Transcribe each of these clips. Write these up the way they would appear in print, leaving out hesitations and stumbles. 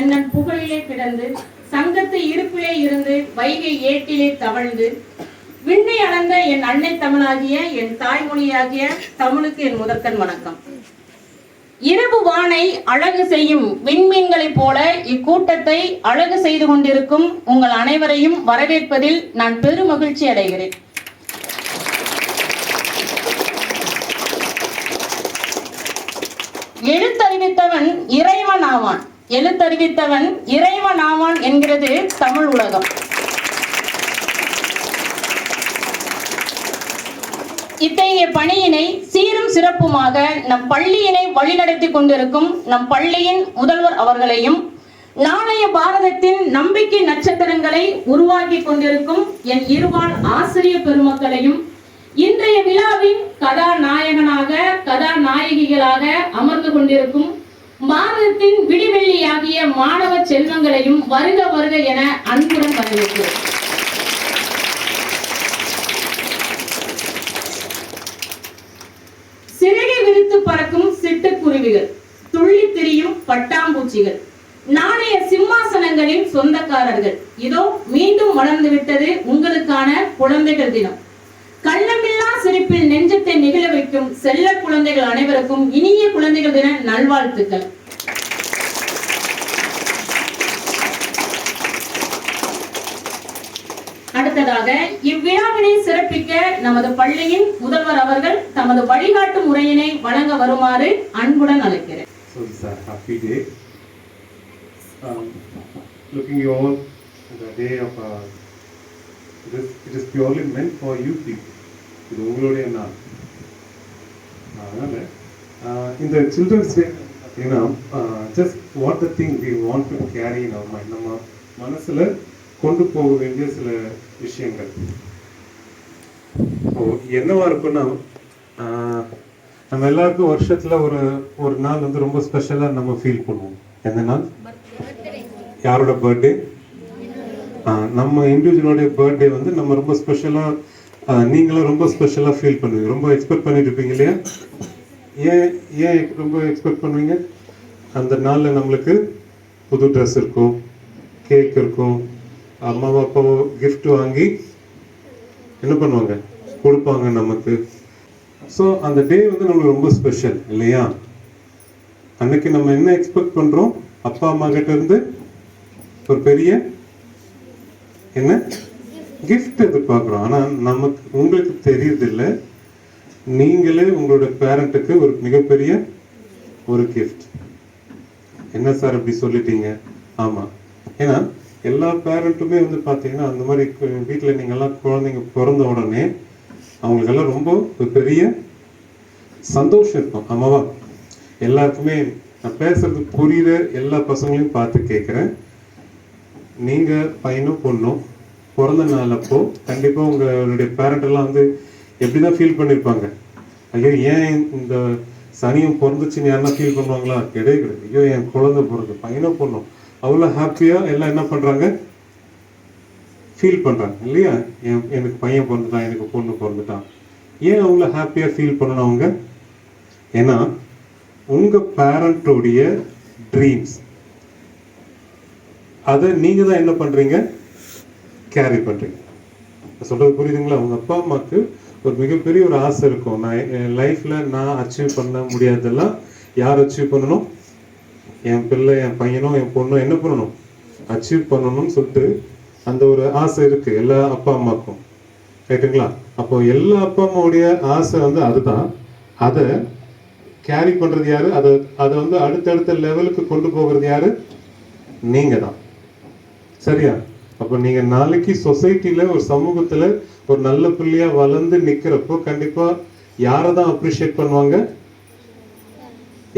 சென்னன் புகழிலே கிடந்து சங்கத்து இருப்பிலே இருந்து வைகை ஏட்டிலே தவழ்ந்து விண்ணை அளந்த என் அன்னை தமிழாகிய என் தாய்மொழியாகிய தமிழுக்கு என் முதற்கண் வணக்கம். இரவு வானை அழகு செய்யும் விண்மீன்களைப் போல இக்கூட்டத்தை அழகு செய்து கொண்டிருக்கும் உங்கள் அனைவரையும் வரவேற்பதில் நான் பெரும் மகிழ்ச்சி அடைகிறேன். எழுத்தறிவித்தவன் இறைவன் ஆவான், எழுத்தறிவித்தவன் இறைவன் ஆவான் என்கிறது தமிழ் உலகம். இத்தகைய பணியினை சீரும் சிறப்புமாக நம் பள்ளியினை வழிநடத்தி கொண்டிருக்கும் நம் பள்ளியின் முதல்வர் அவர்களையும், நாளைய பாரதத்தின் நம்பிக்கை நட்சத்திரங்களை உருவாக்கி கொண்டிருக்கும் என் இருவாழ் ஆசிரியர் பெருமக்களையும், இன்றைய விழாவின் கதாநாயகனாக கதாநாயகிகளாக அமர்ந்து கொண்டிருக்கும் பாரதத்தின் விடிவெள்ளியாகிய மாணவ செல்வங்களையும் வருக வருக என அன்புடன் வரவேற்கிறேன். சிறகை விரித்து பறக்கும் சிட்டுக்குருவிகள், துள்ளி திரியும் பட்டாம்பூச்சிகள், நாணய சிம்மாசனங்களின் சொந்தக்காரர்கள், இதோ மீண்டும் வளர்ந்து விட்டது உங்களுக்கான குழந்தைகள் தினம். கள்ளமில்லா சிரிப்பில் நெஞ்சத்தை நிகழ வைக்கும் செல்ல குழந்தைகள் அனைவருக்கும் இனிய குழந்தைகள் தின நல்வாழ்த்துக்கள். அடுத்ததாக இவ்விழாவினை சிறப்பிக்க நமது பள்ளியின் முதல்வர் அவர்கள் தமது வழிகாட்டு முறையினை வழங்க வருமாறு அன்புடன் அழைக்கிறேன். It is purely meant for you people. இது உங்களுடைய நாள். அதனால இந்த சில்ட்ரன்ஸ் டே பார்த்தீங்கன்னா just what the thing we want to carry in our mind, நம்ம மனசில் கொண்டு போக வேண்டிய சில விஷயங்கள். ஸோ என்னவா இருக்குன்னா, நம்ம எல்லாருக்கும் வருஷத்தில் ஒரு நாள் வந்து ரொம்ப ஸ்பெஷலாக நம்ம ஃபீல் பண்ணுவோம். எந்த நாள்? யாரோட பர்த்டே? நம்ம இண்டிவிஜுவலோடைய பர்த்டே வந்து நம்ம ரொம்ப ஸ்பெஷலாக, நீங்களும் ரொம்ப ஸ்பெஷலாக ஃபீல் பண்ணுவீங்க, ரொம்ப எக்ஸ்பெக்ட் பண்ணிட்டு இருப்பீங்க இல்லையா? ஏன் ரொம்ப எக்ஸ்பெக்ட் பண்ணுவீங்க? அந்த நாளில் நம்மளுக்கு புது ட்ரெஸ் இருக்கும், கேக் இருக்கும், அம்மாவோ அப்பாவோ கிஃப்ட் வாங்கி என்ன பண்ணுவாங்க, கொடுப்பாங்க நமக்கு. ஸோ அந்த டே வந்து நம்மளுக்கு ரொம்ப ஸ்பெஷல் இல்லையா? அன்னைக்கு நம்ம என்ன எக்ஸ்பெக்ட் பண்ணுறோம்? அப்பா அம்மா கிட்ட இருந்து ஒரு பெரிய என்ன கிஃப்ட் எதிர்பார்க்குறோம். ஆனால் நமக்கு உங்களுக்கு தெரியுதில்லை, நீங்களே உங்களோட பேரண்ட்டுக்கு ஒரு மிகப்பெரிய ஒரு கிஃப்ட். என்ன சார் அப்படி சொல்லிட்டீங்க? ஆமாம், ஏன்னா எல்லா பேரண்ட்டுமே வந்து பார்த்தீங்கன்னா அந்த மாதிரி வீட்டில் நீங்கள்லாம் குழந்தைங்க பிறந்த உடனே அவங்களுக்கெல்லாம் ரொம்ப ஒரு பெரிய சந்தோஷம் இருக்கும். ஆமாவா? எல்லாருக்குமே நான் பேசுறது புரியுற எல்லா பசங்களையும் பார்த்து கேட்குறேன். நீங்கள் பையனும் பொண்ணும் பிறந்த நாள் அப்போ கண்டிப்பாக உங்களுடைய பேரண்டெல்லாம் வந்து எப்படி தான் ஃபீல் பண்ணியிருப்பாங்க? ஐயோ ஏன் இந்த சனியும் பிறந்துச்சுன்னு யாருன்னா ஃபீல் பண்ணுவாங்களா? கிடையாது. ஐயோ என் குழந்தை பிறகு பையனும் பொண்ணும் அவ்வளோ ஹாப்பியாக எல்லாம் என்ன பண்ணுறாங்க, ஃபீல் பண்ணுறாங்க இல்லையா? எனக்கு பையன் பிறந்துட்டான், எனக்கு பொண்ணு பிறந்துட்டான். ஏன் அவங்கள ஹாப்பியாக ஃபீல் பண்ணணும் அவங்க? ஏன்னா உங்கள் பேரண்ட்டோடைய ட்ரீம்ஸ் அதை நீங்கள் தான் என்ன பண்ணுறீங்க, கேரி பண்ணுறீங்க. சொல்கிறது புரியுதுங்களா? உங்கள் அப்பா அம்மாவுக்கு ஒரு மிகப்பெரிய ஒரு ஆசை இருக்கும். நான் என் லைஃப்பில் நான் அச்சீவ் பண்ண முடியாதெல்லாம் யார் அச்சீவ் பண்ணணும்? என் பிள்ளை, என் பையனோ என் பொண்ணோ என்ன பண்ணணும், அச்சீவ் பண்ணணும்னு சொல்லிட்டு அந்த ஒரு ஆசை இருக்குது எல்லா அப்பா அம்மாவுக்கும். ரைட்டுங்களா? அப்போ எல்லா அப்பா அம்மாவுடைய ஆசை வந்து அதுதான். அதை கேரி பண்ணுறது யார்? அதை வந்து அடுத்தடுத்த லெவலுக்கு கொண்டு போகிறது யார்? நீங்கள் தான். சரியா? அப்போ நீங்கள் நாளைக்கு சொசைட்டியில் ஒரு சமூகத்தில் ஒரு நல்ல பிள்ளையாக வளர்ந்து நிற்கிறப்போ கண்டிப்பாக யாரை தான் அப்ரிஷியேட் பண்ணுவாங்க?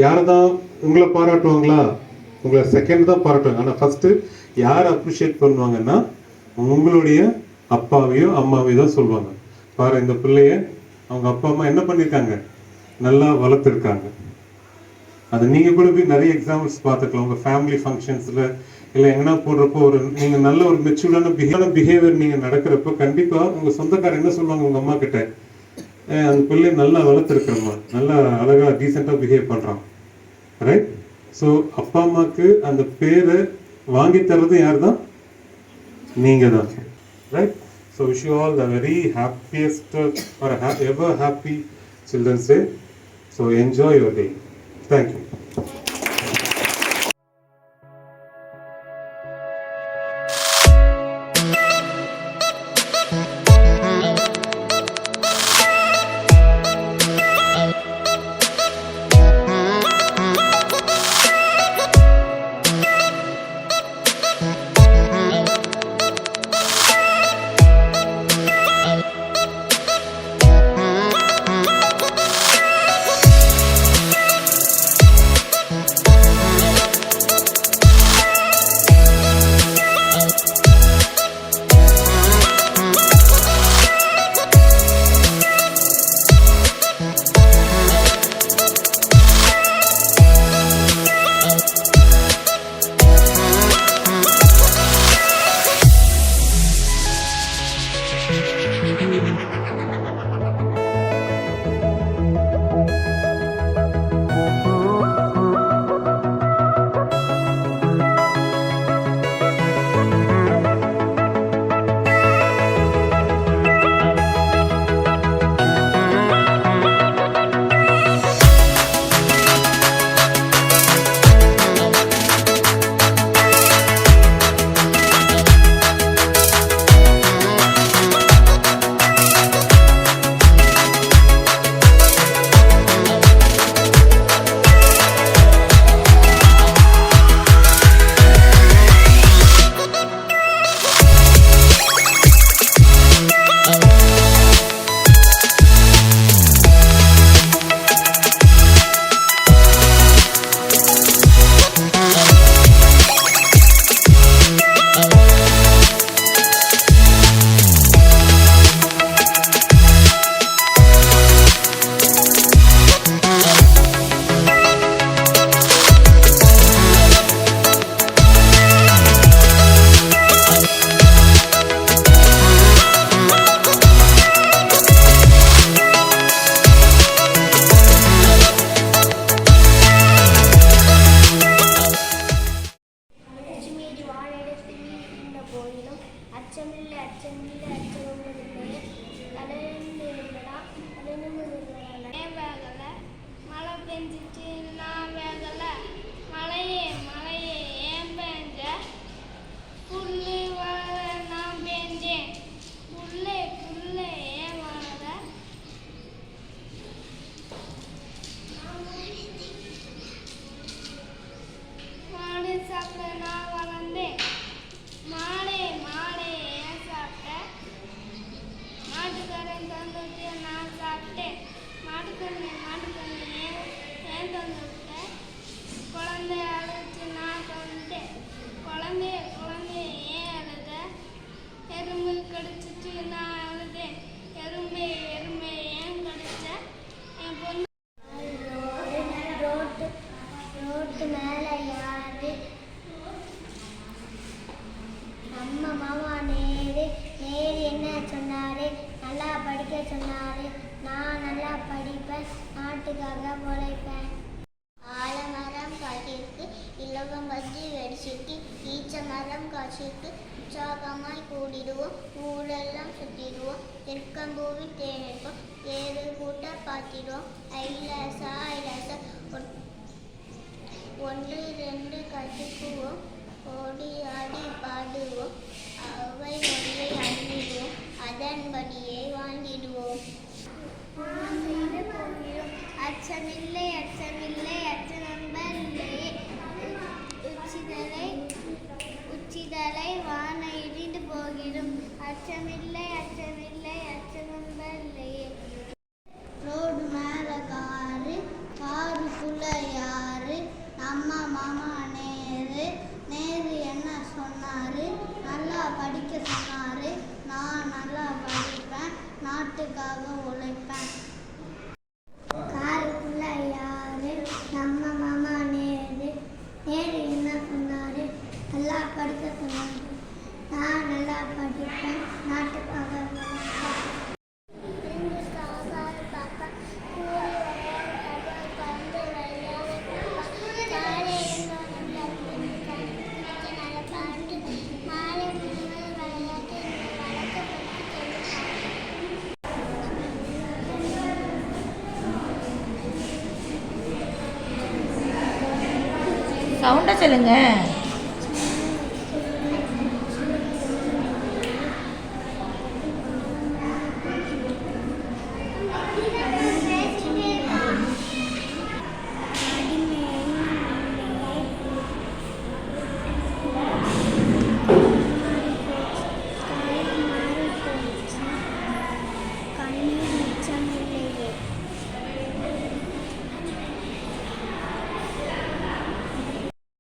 யாரை தான் உங்களை பாராட்டுவாங்களா? உங்களை செகண்ட் தான் பாராட்டுவாங்க. ஆனால் ஃபஸ்ட்டு யார் அப்ரிஷியேட் பண்ணுவாங்கன்னா உங்களுடைய அப்பாவையோ அம்மாவையோ தான் சொல்லுவாங்க. பாரு, இந்த பிள்ளைய அவங்க அப்பா அம்மா என்ன பண்ணியிருக்காங்க, நல்லா வளர்த்துருக்காங்க. அது நீங்கள் கூட போய் நிறைய எக்ஸாம்பிள்ஸ் பார்த்துக்கலாம். உங்கள் ஃபேமிலி ஃபங்க்ஷன்ஸில் இல்லை எங்கன்னா போடுறப்போ நீங்கள் நல்ல ஒரு மெச்சூர்டான பிஹேவியர் நீங்கள் நடக்கிறப்போ கண்டிப்பாக உங்கள் சொந்தக்காரர் என்ன சொல்லுவாங்க உங்கள் அம்மா கிட்ட, அந்த பிள்ளை நல்லா வளர்த்துருக்கிறம்மா, நல்லா அழகாக டீசெண்டாக பிஹேவ் பண்ணுறான். ரைட்? ஸோ அப்பா அம்மாவுக்கு அந்த பேரை வாங்கி தர்றது யார் தான்? நீங்கள் தான், right? So wish you all the very happiest or ever happy children's day. So enjoy your day. Thank you. நாட்டுக்காக உழைப்பேன். ஆலமரம் காட்டிற்கு இலவம் வச்சு வெடிச்சிட்டு ஈச்ச மரம் காட்சிக்கு உற்சாகமாய் கூடிடுவோம். ஊரெல்லாம் சுற்றிடுவோம். தெற்கம்பூவில் தேனிருப்போம். ஏறு கூட்ட பார்த்திடுவோம். ஐலசா ஐலசா ஒன்று ரெண்டு கற்றுக்குவோம். ஓடி ஆடி பாடுவோம். அவை மொழியை அணிடுவோம். அதன்படியே வாழ்ந்திடுவோம். அச்சமில்லை அச்சமில்லை அச்ச நண்பர் இல்லையே. உச்சிதலை வான இடிந்து போகிடும். அச்சமில்லை அச்சமில்லை அச்ச நண்பர் இல்லையே. ரோடு மேல காரு காருக்குள்ள யாரு? நம்ம மாமா நேரு. நேரு என்ன சொன்னாரு? நல்லா படிக்க சொன்னாரு. நான் நல்லா படிப்பேன். நாட்டுக்காக உழைப்பேன். சவுண்டா சொல்லுங்க.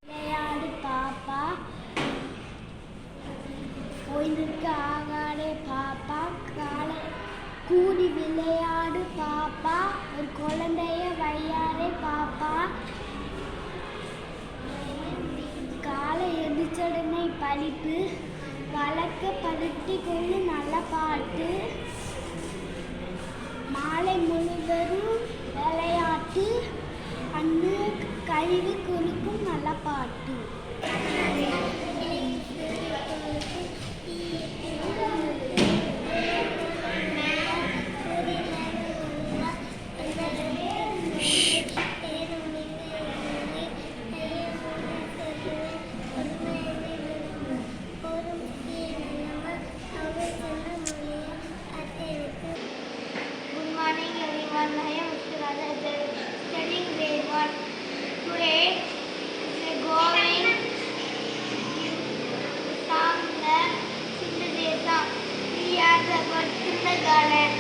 விளையாடு பாப்பா ஓய்ந்திருக்க ஆகாடே பாப்பா காலை கூடி விளையாடு பாப்பா ஒரு குழந்தைய வையாரே பாப்பா காலை எதிர்ச்சடனை பழிப்பு வழக்க படுத்தி கொண்டு நல்ல பாட்டு மாலை முழுவதும் விளையாட்டு அன்று கழுவி குளிக்கும் நல்ல பாட்டு Good morning everyone. I am Mr. Radha studying grade 1. Today we are going song the Sindhudesa. We are the birds in the garden.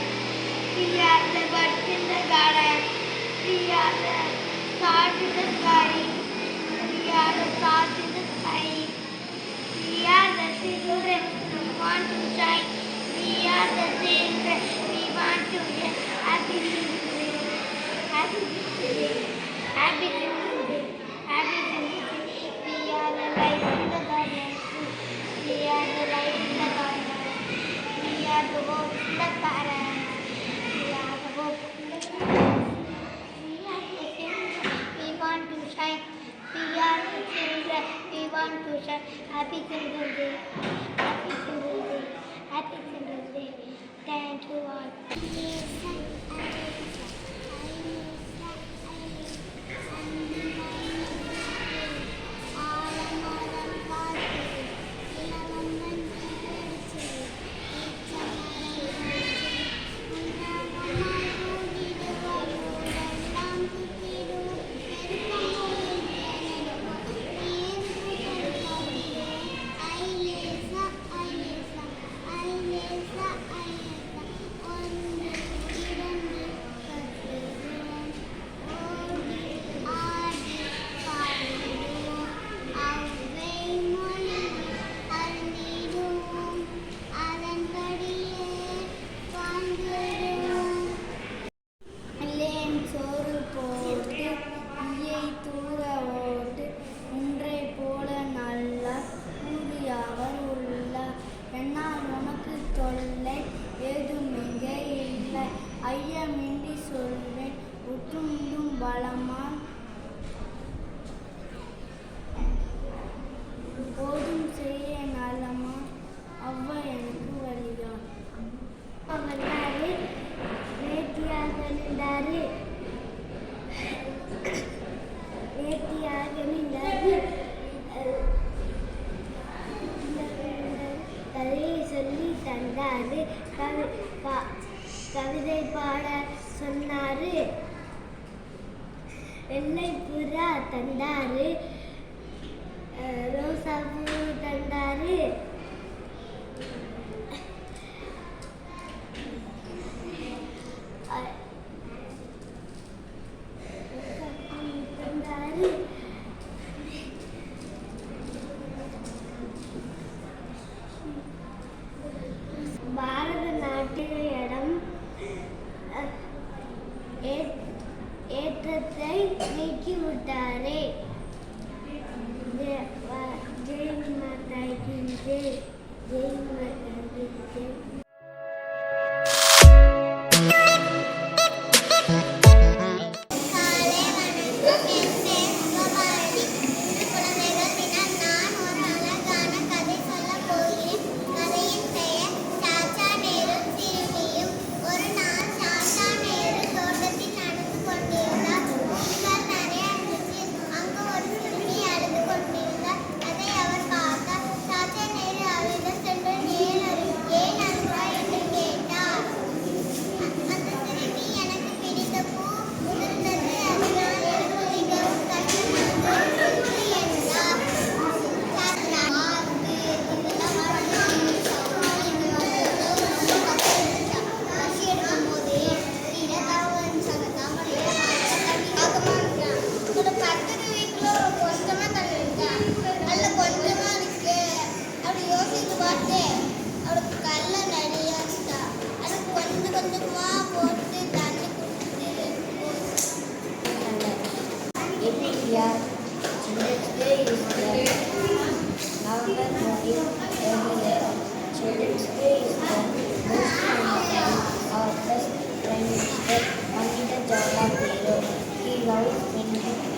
We are the birds in the garden. We are the stars in the sky. We are the stars in the sky. We are the children who want to shine. We are the children we want to get happy children. Happy children. Happy children. Happy children. We are the light in the garden. We are the light in the garden. We are the hope in the garden. We are the hope in the garden. We are the children we want to shine. We are the children we want to shine. Happy Children's Day. Happy Children's Day. Happy Children's Day. Thank you all. சோறு போட்டு ஈயை தூர ஓட்டு ஒன்றை போல நல்லா கூடியவர் உள்ள என்னால் உனக்கு தொல்லை ஏதும் எங்கே இல்லை ஐயமின்றி சொல்வேன் ஒற்றுண்டும் பலமான் போதும் செய்ய நலமா அவ்வா எனக்கு வழிதான் வந்தாரு நேர்த்தியாக நின்றாரு கதையை சொல்லி தந்தாரு கவிதை பாட சொன்னாரு வெள்ளை புறா தந்தாரு ரோசாப்பூ தந்தாரு பாரத நாட்டின் இடம் ஏற்றத்தை நீக்கிவிட்டாரே ஜெய் மாதா கி ஜெய் ஜெய் மாதா கி Jai Yeah, Children's Day is the November 14th every year. Children's Day is the most honored our first Prime Minister Pandita Jawaharlal Nehru. He loves India.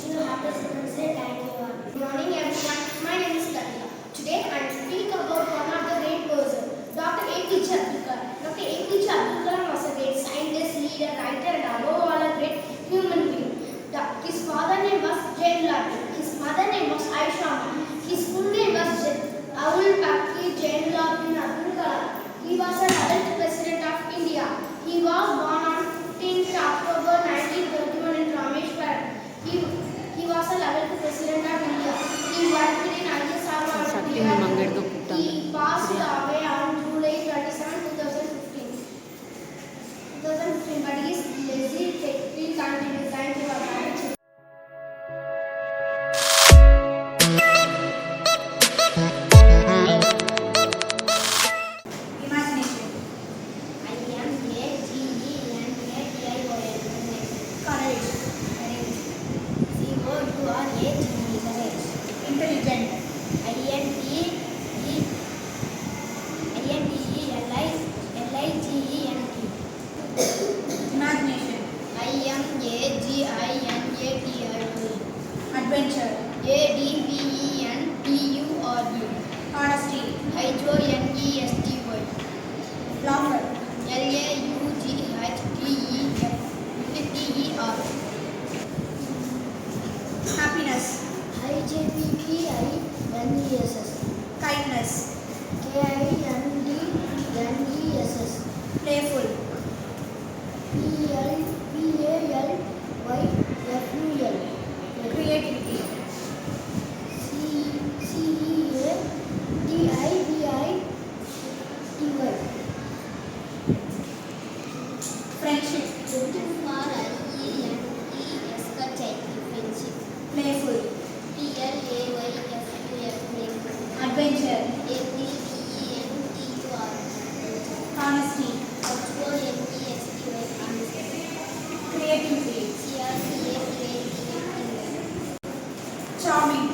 wishing you happy Children's Day. Thank you all. Good morning everyone. My name is Kanika. Today I will speak about one of the great persons, Dr. APJ Abdul Kalam. Dr. APJ Abdul Kalam was a great scientist, leader, writer, and above all a great human being. His father name was Jainlal. His mother name was Aisha. His full name was Abul Pakir Jainlal Abdul Kalam. He was an 11th President of India. He was born on 15th October 1931 in Rameshwaram. He was a 11th President of India. He worked in ISRO. He passed away on July 27, 2015. But he is lazy. Please continue. Thank you. Imagination. Courage. Intelligent. Imagination. Adventure. Honesty. Laughter. Happiness. Kindness. Playful. Creativity. Friendship. Playful. Adventure. Honesty. Creativity. Charming.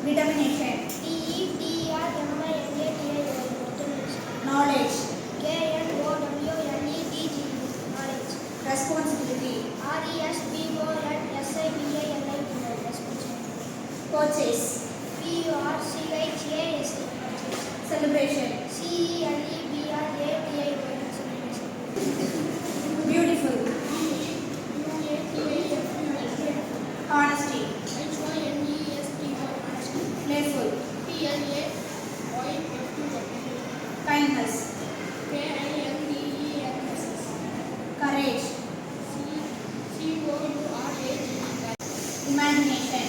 Determination. Knowledge. Responsibility. Purchase. Celebration. Beautiful. Honesty. Playful. Kindness. Courage. Imagination.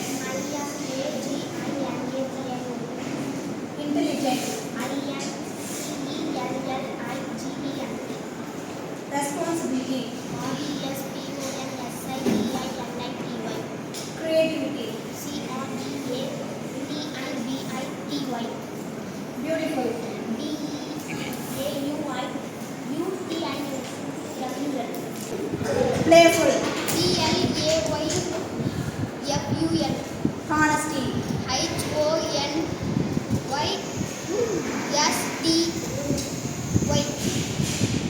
Intelligent. Responsibility. Creativity. Beautiful. Playful. Honesty.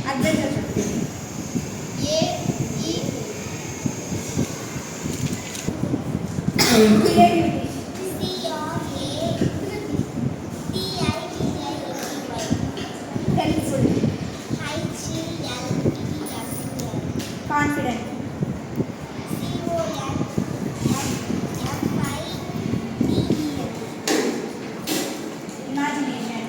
Adventure. Creativity. Helpful. Confident. Imagination.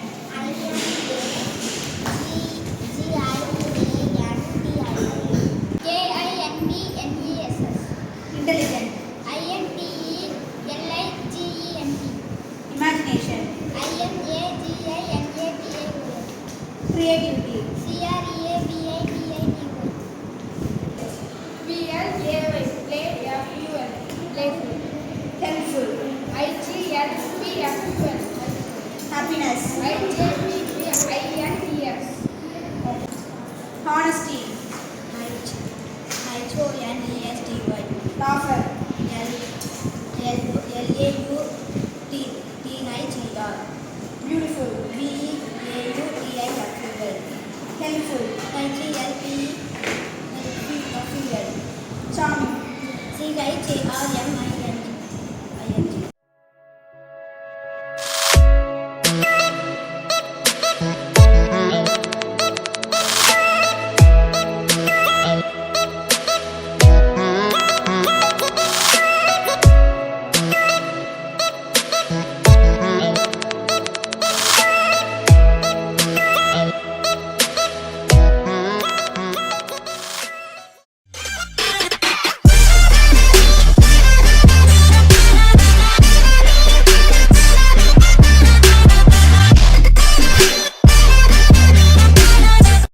Intelligent. Imagination. Creativity. Playful. Helpful. Happiness.